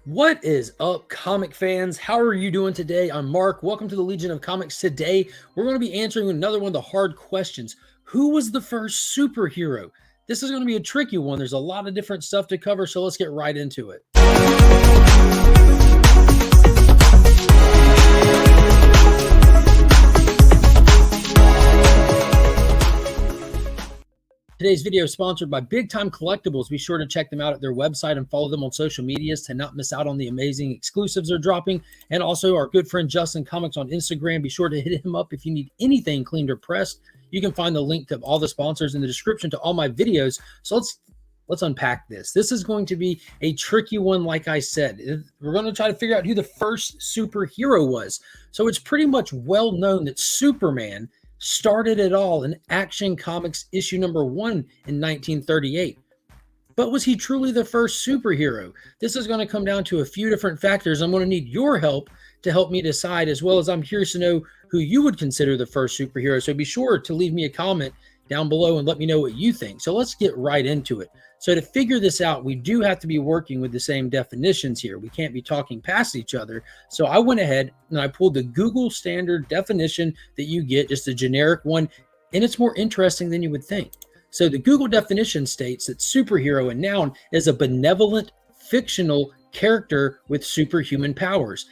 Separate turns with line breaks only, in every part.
What is up, comic fans? How are you doing today? I'm Mark. Welcome to the Legion of Comics. Today, we're going to be answering another one of the hard questions. Who was the first superhero? This is going to be a tricky one. There's a lot of different stuff to cover, so let's get right into it. Today's video is sponsored by Big Time Collectibles. Be sure to check them out at their website and follow them on social medias to not miss out on the amazing exclusives they're dropping. And also our good friend Justin Comics on Instagram. Be sure to hit him up if you need anything cleaned or pressed. You can find the link to all the sponsors in the description to all my videos. So let's unpack this. This is going to be a tricky one, like I said. We're going to try to figure out who the first superhero was. So it's pretty much well known that Superman started it all in Action Comics issue number 1 in 1938. But was he truly the first superhero? This is going to come down to a few different factors. I'm going to need your help to help me decide, as well as I'm curious to know who you would consider the first superhero. So be sure to leave me a comment down below and let me know what you think. So let's get right into it. So to figure this out, we do have to be working with the same definitions here. We can't be talking past each other. So I went ahead and I pulled the Google standard definition that you get, just a generic one, and it's more interesting than you would think. So the Google definition states that superhero, a noun, is a benevolent, fictional character with superhuman powers.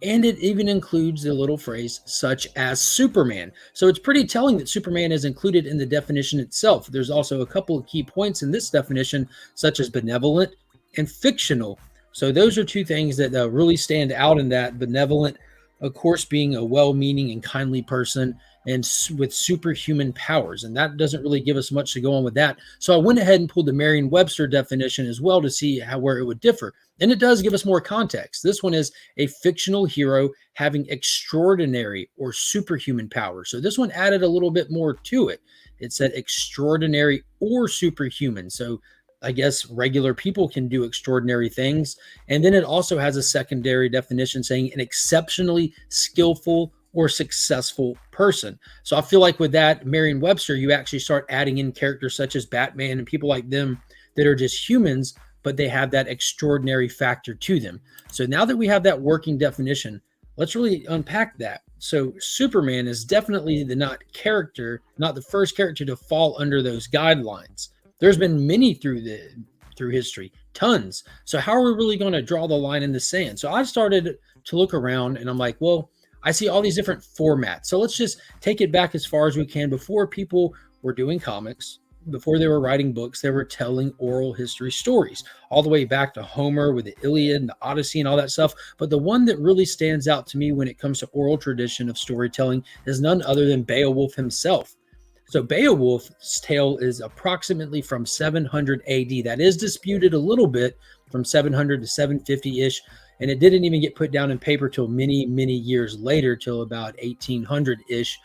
And it even includes the little phrase, such as Superman. So it's pretty telling that Superman is included in the definition itself. There's also a couple of key points in this definition, such as benevolent and fictional. So those are two things that really stand out in that. Benevolent, of course, being a well-meaning and kindly person, and with superhuman powers. And that doesn't really give us much to go on with that. So I went ahead and pulled the Merriam-Webster definition as well to see where it would differ. And it does give us more context. This one is a fictional hero having extraordinary or superhuman powers. So this one added a little bit more to it. It said extraordinary or superhuman. So I guess regular people can do extraordinary things. And then it also has a secondary definition saying an exceptionally skillful or successful person. So I feel like with that Merriam-Webster, you actually start adding in characters such as Batman and people like them that are just humans, but they have that extraordinary factor to them. So now that we have that working definition, let's really unpack that. So Superman is definitely not the first character to fall under those guidelines. There's been many through history, tons. So how are we really going to draw the line in the sand? So I started to look around and I'm like, well, I see all these different formats. So let's just take it back as far as we can. Before people were doing comics, before they were writing books, they were telling oral history stories, all the way back to Homer with the Iliad and the Odyssey and all that stuff. But the one that really stands out to me when it comes to oral tradition of storytelling is none other than Beowulf himself. So Beowulf's tale is approximately from 700 AD. That is disputed a little bit, from 700 to 750-ish. And it didn't even get put down in paper till many, many years later, till about 1800-ish.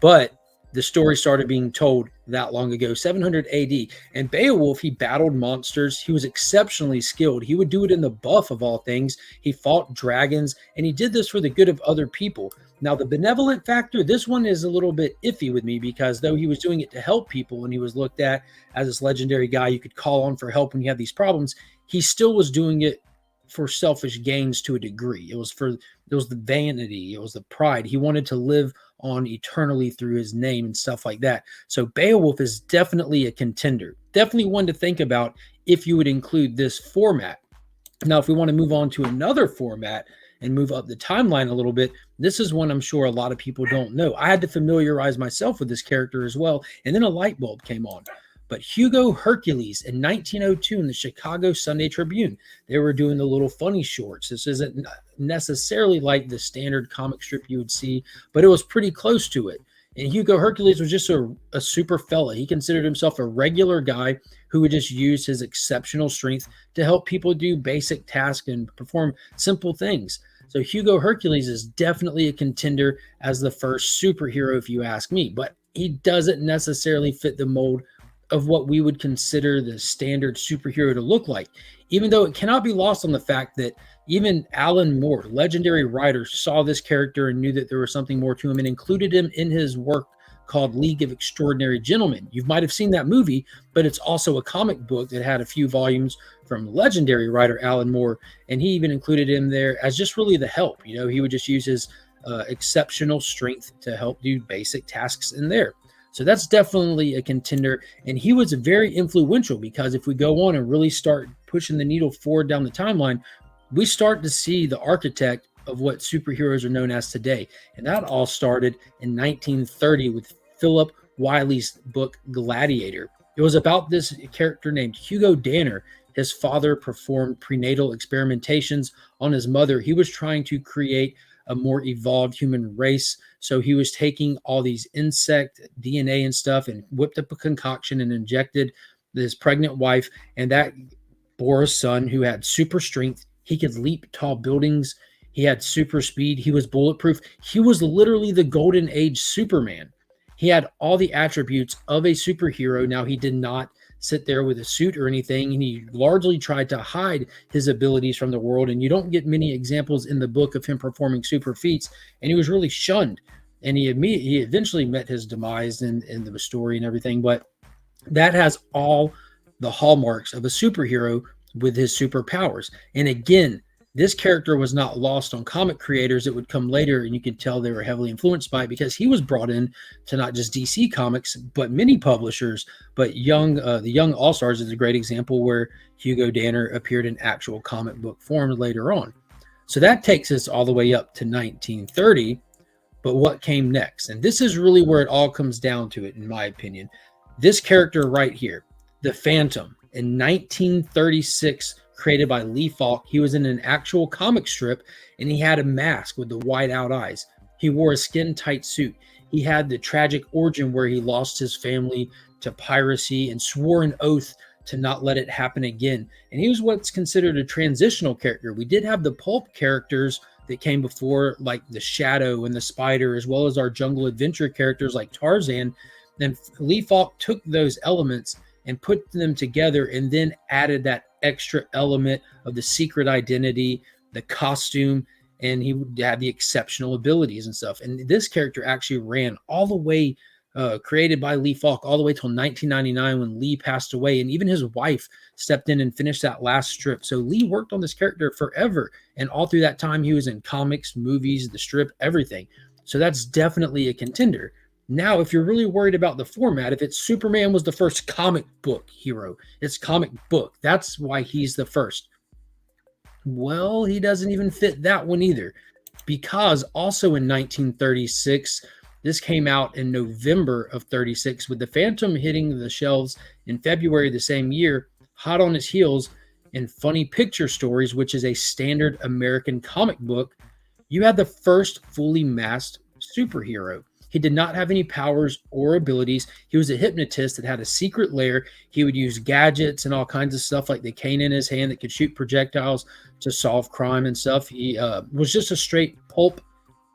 But the story started being told that long ago, 700 AD. And Beowulf, he battled monsters. He was exceptionally skilled. He would do it in the buff of all things. He fought dragons, and he did this for the good of other people. Now, the benevolent factor, this one is a little bit iffy with me, because though he was doing it to help people and he was looked at as this legendary guy you could call on for help when you have these problems, he still was doing it for selfish gains to a degree. It was the vanity, it was the pride. He wanted to live on eternally through his name and stuff like that. So Beowulf is definitely a contender, definitely one to think about if you would include this format. Now, if we want to move on to another format and move up the timeline a little bit, this is one I'm sure a lot of people don't know. I had to familiarize myself with this character as well, and then a light bulb came on. But Hugo Hercules in 1902 in the Chicago Sunday Tribune, they were doing the little funny shorts. This isn't necessarily like the standard comic strip you would see, but it was pretty close to it. And Hugo Hercules was just a super fella. He considered himself a regular guy who would just use his exceptional strength to help people do basic tasks and perform simple things. So Hugo Hercules is definitely a contender as the first superhero, if you ask me, but he doesn't necessarily fit the mold of what we would consider the standard superhero to look like, even though it cannot be lost on the fact that even Alan Moore, legendary writer, saw this character and knew that there was something more to him and included him in his work called League of Extraordinary Gentlemen. You might have seen that movie, but it's also a comic book that had a few volumes from legendary writer Alan Moore, and he even included him there as just really the help. You know, he would just use his exceptional strength to help do basic tasks in there. So that's definitely a contender, and he was very influential, because if we go on and really start pushing the needle forward down the timeline, we start to see the architect of what superheroes are known as today. And that all started in 1930 with Philip Wiley's book Gladiator. It was about this character named Hugo Danner. His father performed prenatal experimentations on his mother. He was trying to create a more evolved human race. So he was taking all these insect DNA and stuff and whipped up a concoction and injected his pregnant wife. And that bore a son who had super strength. He could leap tall buildings. He had super speed. He was bulletproof. He was literally the golden age Superman. He had all the attributes of a superhero. Now, he did not sit there with a suit or anything, and he largely tried to hide his abilities from the world. And you don't get many examples in the book of him performing super feats, and he was really shunned. And he eventually met his demise in the story and everything. But that has all the hallmarks of a superhero with his superpowers. And again, this character was not lost on comic creators. It would come later, and you could tell they were heavily influenced by it, because he was brought in to not just DC Comics, but many publishers. But the Young All-Stars is a great example where Hugo Danner appeared in actual comic book form later on. So that takes us all the way up to 1930. But what came next? And this is really where it all comes down to it, in my opinion. This character right here, the Phantom, in 1936, created by Lee Falk. He was in an actual comic strip, and he had a mask with the white-out eyes. He wore a skin-tight suit. He had the tragic origin where he lost his family to piracy and swore an oath to not let it happen again. And he was what's considered a transitional character. We did have the pulp characters that came before, like the Shadow and the Spider, as well as our jungle adventure characters like Tarzan. Then Lee Falk took those elements and put them together, and then added that extra element of the secret identity, the costume, and he would have the exceptional abilities and stuff. And this character actually ran all the way, created by Lee Falk, all the way till 1999 when Lee passed away, and even his wife stepped in and finished that last strip. So Lee worked on this character forever, and all through that time he was in comics, movies, the strip, everything. So that's definitely a contender. Now, if you're really worried about the format, if it's Superman was the first comic book hero, it's comic book. That's why he's the first. Well, he doesn't even fit that one either, because also in 1936, this came out in November of 36, with the Phantom hitting the shelves in February the same year, hot on its heels in Funny Picture Stories, which is a standard American comic book. You had the first fully masked superhero. He did not have any powers or abilities. He was a hypnotist that had a secret lair. He would use gadgets and all kinds of stuff, like the cane in his hand that could shoot projectiles to solve crime and stuff. He was just a straight pulp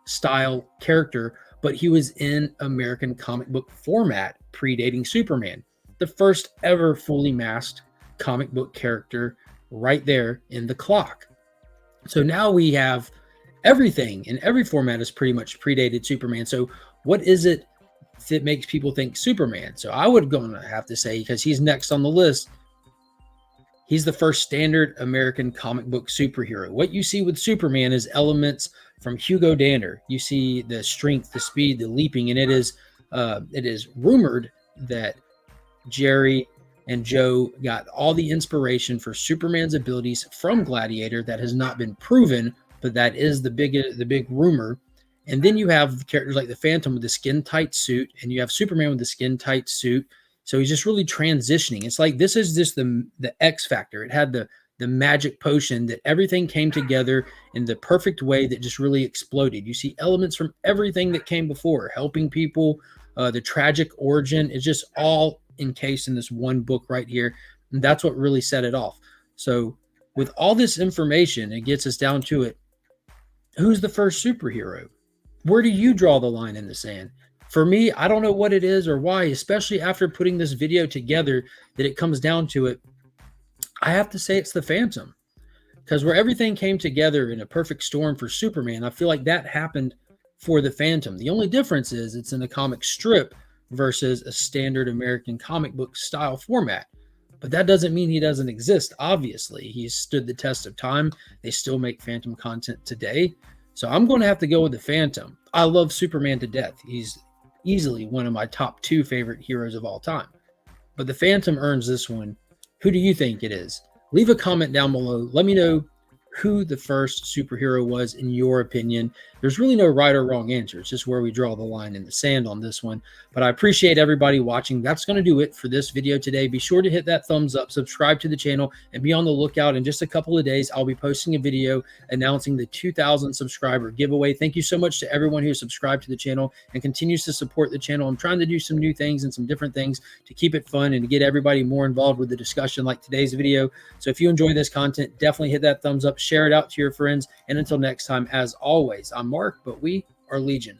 style character, but he was in American comic book format, predating Superman. The first ever fully masked comic book character right there in the clock. So now we have everything in every format is pretty much predated Superman. So what is it that makes people think Superman? So I would go and have to say, because he's next on the list, he's the first standard American comic book superhero. What you see with Superman is elements from Hugo Danner. You see the strength, the speed, the leaping, and it is rumored that Jerry and Joe got all the inspiration for Superman's abilities from Gladiator. That has not been proven, but that is the big rumor. And then you have characters like the Phantom with the skin-tight suit, and you have Superman with the skin-tight suit. So he's just really transitioning. It's like this is just the X factor. It had the magic potion that everything came together in the perfect way that just really exploded. You see elements from everything that came before, helping people, the tragic origin. It's just all encased in this one book right here. And that's what really set it off. So with all this information, it gets us down to it. Who's the first superhero? Where do you draw the line in the sand? For me, I don't know what it is or why, especially after putting this video together, that it comes down to it. I have to say it's the Phantom, because where everything came together in a perfect storm for Superman, I feel like that happened for the Phantom. The only difference is it's in a comic strip, versus a standard American comic book style format. But that doesn't mean he doesn't exist. Obviously, he's stood the test of time. They still make Phantom content today. So I'm going to have to go with the Phantom. I love Superman to death. He's easily one of my top 2 favorite heroes of all time. But the Phantom earns this one. Who do you think it is? Leave a comment down below. Let me know who the first superhero was in your opinion. There's really no right or wrong answer. It's just where we draw the line in the sand on this one. But I appreciate everybody watching. That's going to do it for this video today. Be sure to hit that thumbs up, subscribe to the channel, and be on the lookout. In just a couple of days, I'll be posting a video announcing the 2,000 subscriber giveaway. Thank you so much to everyone who subscribed to the channel and continues to support the channel. I'm trying to do some new things and some different things to keep it fun and to get everybody more involved with the discussion like today's video. So if you enjoy this content, definitely hit that thumbs up, share it out to your friends. And until next time, as always, I'm Mark, but we are Legion.